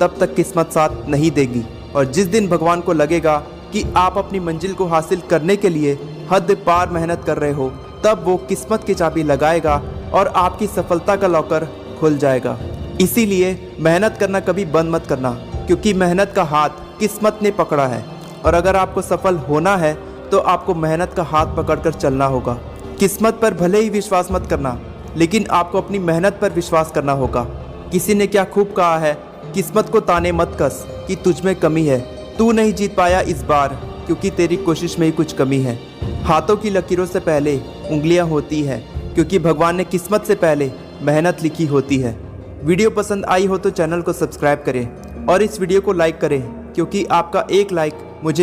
तब तक किस्मत साथ नहीं देगी। और जिस दिन भगवान को लगेगा कि आप अपनी मंजिल को हासिल करने के लिए हद पार मेहनत कर रहे हो, तब वो किस्मत की चाबी लगाएगा और आपकी सफलता का लॉकर खुल जाएगा। इसीलिए मेहनत करना कभी बंद मत करना, क्योंकि मेहनत का हाथ किस्मत ने पकड़ा है। और अगर आपको सफल होना है तो आपको मेहनत का हाथ पकड़कर चलना होगा। किस्मत पर भले ही विश्वास मत करना, लेकिन आपको अपनी मेहनत पर विश्वास करना होगा। किसी ने क्या खूब कहा है, किस्मत को ताने मत कस कि तुझ में कमी है। तू नहीं जीत पाया इस बार क्योंकि तेरी कोशिश में ही कुछ कमी है। हाथों की लकीरों से पहले उंगलियां होती हैं, क्योंकि भगवान ने किस्मत से पहले मेहनत लिखी होती है। वीडियो पसंद आई हो तो चैनल को सब्सक्राइब करें और इस वीडियो को लाइक करें, क्योंकि आपका एक लाइक मुझे